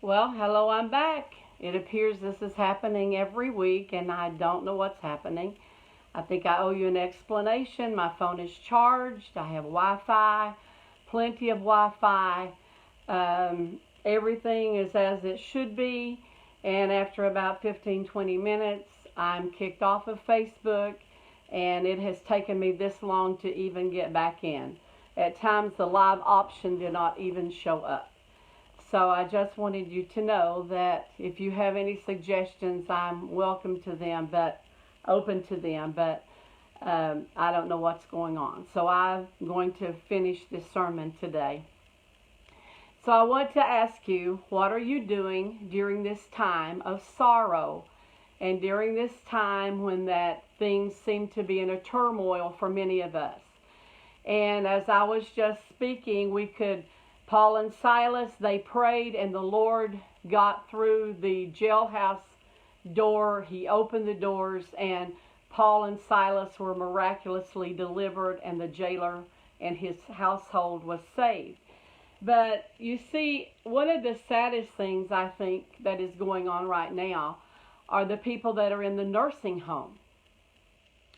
Well, hello, I'm back. It appears this is happening every week, and I don't know what's happening. I think I owe you an explanation. My phone is charged. I have Wi-Fi, plenty of Wi-Fi. Everything is as it should be. And after about 15-20 minutes, I'm kicked off of Facebook, and it has taken me this long to even get back in. At times, the live option did not even show up. So I just wanted you to know that if you have any suggestions, I'm welcome to them, but open to them. But I don't know what's going on. So I'm going to finish this sermon today. So I want to ask you, what are you doing during this time of sorrow, and during this time when that things seem to be in a turmoil for many of us? And as I was just speaking, Paul and Silas, they prayed, and the Lord got through the jailhouse door. He opened the doors, and Paul and Silas were miraculously delivered, and the jailer and his household was saved. But you see, one of the saddest things I think that is going on right now are the people that are in the nursing home.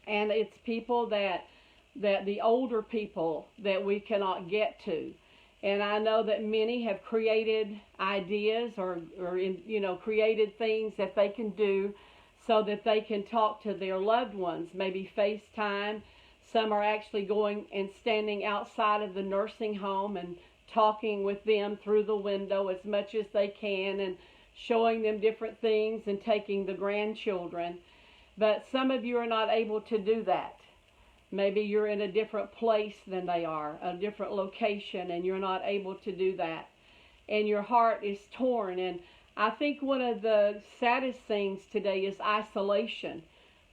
And it's people that the older people that we cannot get to. And I know that many have created ideas or created things that they can do so that they can talk to their loved ones, maybe FaceTime. Some are actually going and standing outside of the nursing home and talking with them through the window as much as they can and showing them different things and taking the grandchildren. But some of you are not able to do that. Maybe you're in a different place than they are, a different location, and you're not able to do that. And your heart is torn. And I think one of the saddest things today is isolation,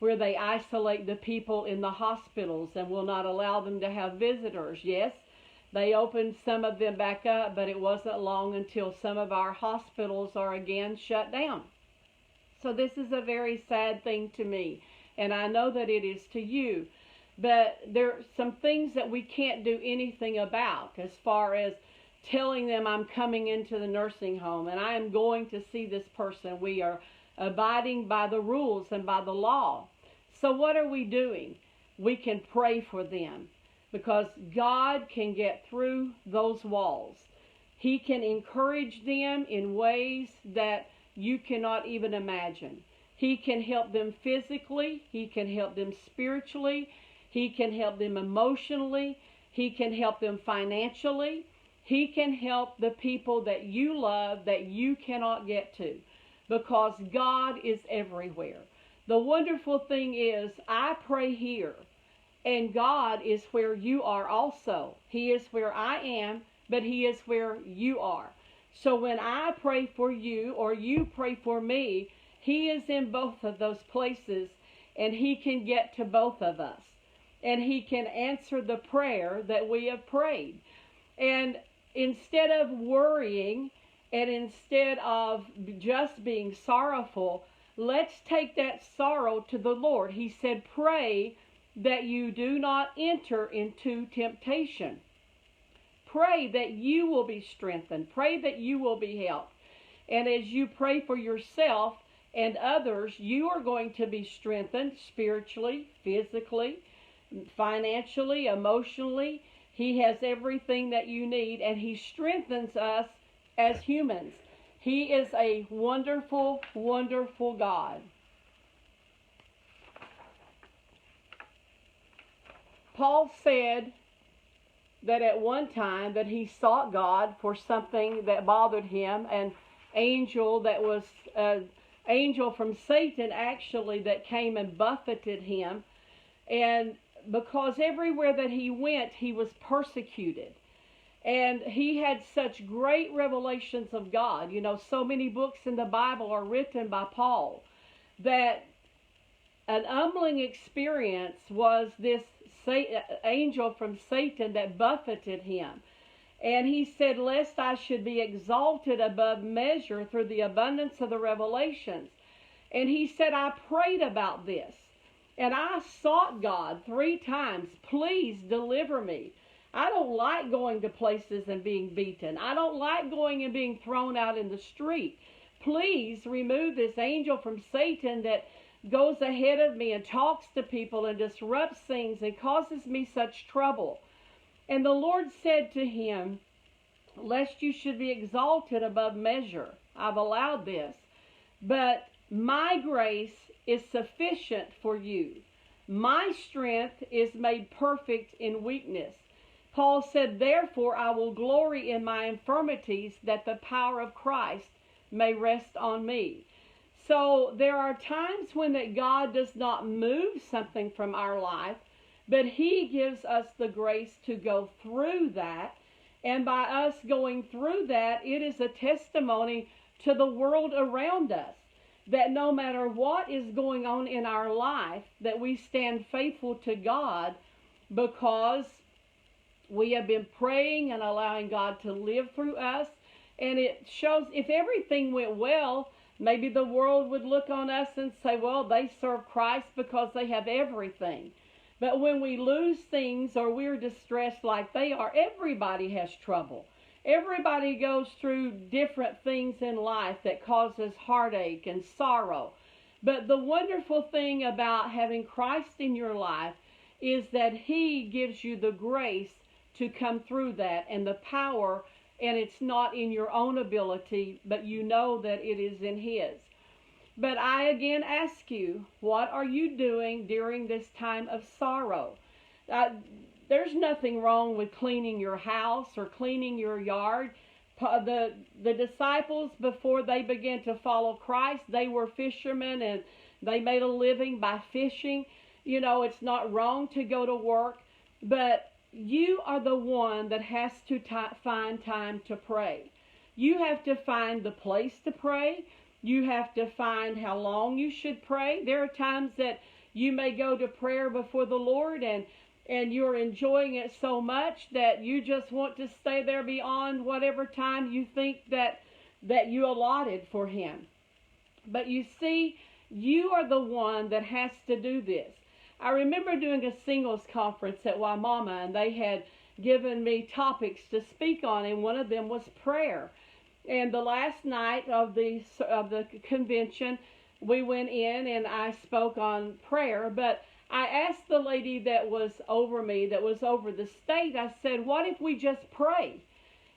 where they isolate the people in the hospitals and will not allow them to have visitors. Yes, they opened some of them back up, but it wasn't long until some of our hospitals are again shut down. So this is a very sad thing to me, and I know that it is to you. But there are some things that we can't do anything about, as far as telling them I'm coming into the nursing home and I am going to see this person. We are abiding by the rules and by the law. So what are we doing? We can pray for them, because God can get through those walls. He can encourage them in ways that you cannot even imagine. He can help them physically. He can help them spiritually. He can help them emotionally. He can help them financially. He can help the people that you love that you cannot get to, because God is everywhere. The wonderful thing is, I pray here, and God is where you are also. He is where I am, but He is where you are. So when I pray for you or you pray for me, He is in both of those places, and He can get to both of us. And He can answer the prayer that we have prayed. And instead of worrying and instead of just being sorrowful, let's take that sorrow to the Lord. He said, pray that you do not enter into temptation. Pray that you will be strengthened. Pray that you will be helped. And as you pray for yourself and others, you are going to be strengthened spiritually, physically, financially, emotionally. He has everything that you need, and He strengthens us as humans. He is a wonderful, wonderful God. Paul said that at one time that he sought God for something that bothered him. An angel that was an angel from Satan actually that came and buffeted him. And because everywhere that he went, he was persecuted. And he had such great revelations of God. You know, so many books in the Bible are written by Paul, that an humbling experience was this angel from Satan that buffeted him. And he said, lest I should be exalted above measure through the abundance of the revelations. And he said, I prayed about this. And I sought God 3 times, please deliver me. I don't like going to places and being beaten. I don't like going and being thrown out in the street. Please remove this angel from Satan that goes ahead of me and talks to people and disrupts things and causes me such trouble. And the Lord said to him, lest you should be exalted above measure, I've allowed this. But my grace is sufficient for you. My strength is made perfect in weakness. Paul said, therefore I will glory in my infirmities, that the power of Christ may rest on me. So there are times when that God does not move something from our life, but he gives us the grace to go through that. And by us going through that, it is a testimony to the world around us that no matter what is going on in our life, that we stand faithful to God because we have been praying and allowing God to live through us. And it shows, if everything went well, maybe the world would look on us and say, well, they serve Christ because they have everything. But when we lose things or we're distressed like they are, everybody has trouble. Everybody goes through different things in life that causes heartache and sorrow. But the wonderful thing about having Christ in your life is that he gives you the grace to come through that and the power, and it's not in your own ability, but you know that it is in his. But I again ask you, what are you doing during this time of sorrow? There's nothing wrong with cleaning your house or cleaning your yard. The disciples, before they began to follow Christ, they were fishermen and they made a living by fishing. You know, it's not wrong to go to work, but you are the one that has to find time to pray. You have to find the place to pray. You have to find how long you should pray. There are times that you may go to prayer before the Lord and you're enjoying it so much that you just want to stay there beyond whatever time you think that you allotted for him. But you see, you are the one that has to do this. I remember doing a singles conference at Waimama, and they had given me topics to speak on, and one of them was prayer. And the last night of the convention, we went in and I spoke on prayer. But I asked the lady that was over me, that was over the state, I said, what if we just pray?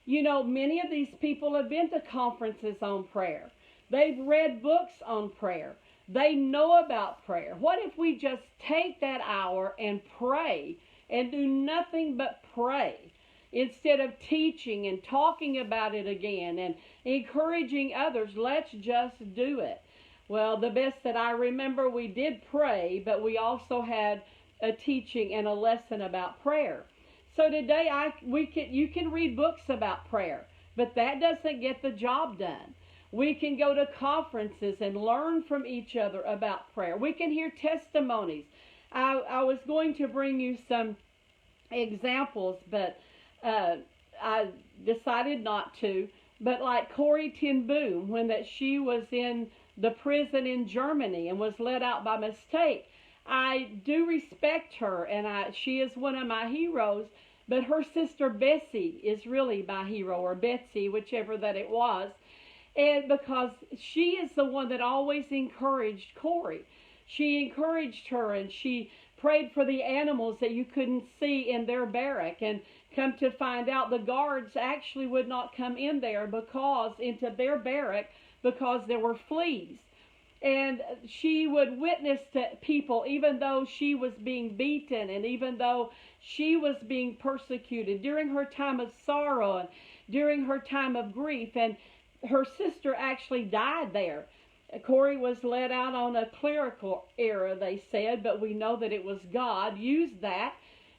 You know, many of these people have been to conferences on prayer. They've read books on prayer. They know about prayer. What if we just take that hour and pray and do nothing but pray? Instead of teaching and talking about it again and encouraging others, let's just do it. Well, the best that I remember, we did pray, but we also had a teaching and a lesson about prayer. So today you can read books about prayer, but that doesn't get the job done. We can go to conferences and learn from each other about prayer. We can hear testimonies. I was going to bring you some examples, but I decided not to. But like Corrie ten Boom, when she was in the prison in Germany and was let out by mistake, I do respect her, and she is one of my heroes. But her sister Bessie is really my hero, or Betsy, whichever that it was. And because she is the one that always encouraged Corrie. She encouraged her, and she prayed for the animals that you couldn't see in their barrack. And come to find out, the guards actually would not come in there into their barrack because there were fleas. And she would witness to people, even though she was being beaten and even though she was being persecuted during her time of sorrow and during her time of grief. And her sister actually died there. Corrie was let out on a clerical error, they said, but we know that it was God used that.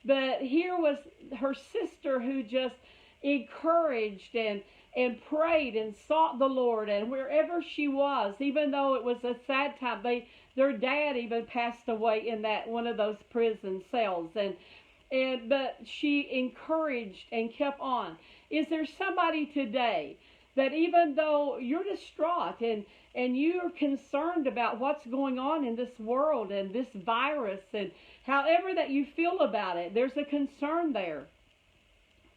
But here was her sister who just encouraged and prayed and sought the Lord, and wherever she was, even though it was a sad time, their dad even passed away in one of those prison cells, but she encouraged and kept on. Is there somebody today that even though you're distraught and you're concerned about what's going on in this world and this virus and however that you feel about it, there's a concern there.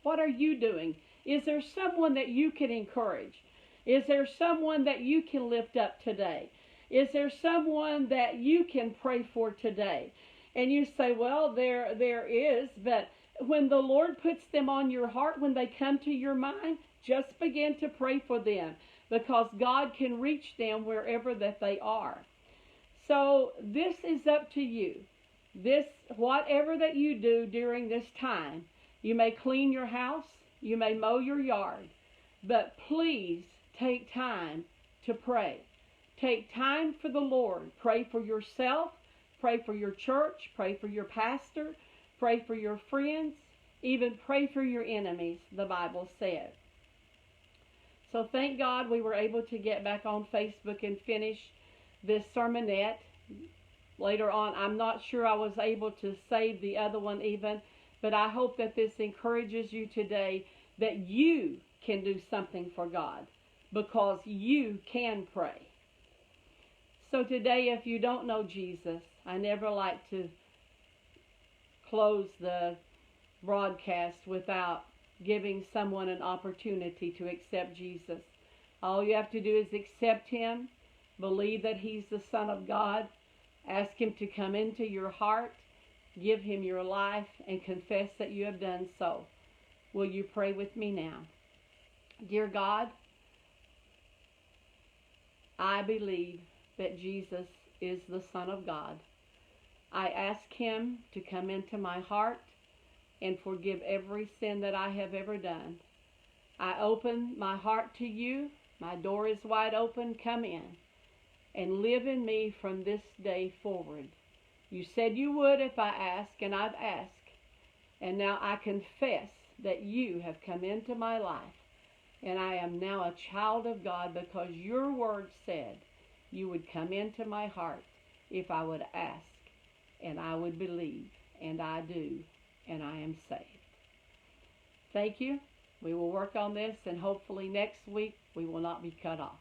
What are you doing? Is there someone that you can encourage? Is there someone that you can lift up today? Is there someone that you can pray for today? And you say, well, there is, but when the Lord puts them on your heart, when they come to your mind, just begin to pray for them, because God can reach them wherever that they are. So this is up to you. Whatever that you do during this time, you may clean your house, you may mow your yard, but please take time to pray. Take time for the Lord. Pray for yourself, pray for your church, pray for your pastor, pray for your friends, even pray for your enemies, the Bible says. So thank God we were able to get back on Facebook and finish this sermonette. Later on, I'm not sure I was able to save the other one even, but I hope that this encourages you today that you can do something for God, because you can pray. So today, if you don't know Jesus, I never like to close the broadcast without giving someone an opportunity to accept Jesus. All you have to do is accept Him, believe that He's the Son of God, ask Him to come into your heart, give Him your life, and confess that you have done so. Will you pray with me now? Dear God, I believe that Jesus is the Son of God. I ask Him to come into my heart and forgive every sin that I have ever done. I open my heart to you. My door is wide open. Come in and live in me from this day forward. You said you would if I ask, and I've asked. And now I confess that you have come into my life, and I am now a child of God, because your word said you would come into my heart if I would ask, and I would believe, and I do, and I am saved. Thank you. We will work on this, and hopefully next week we will not be cut off.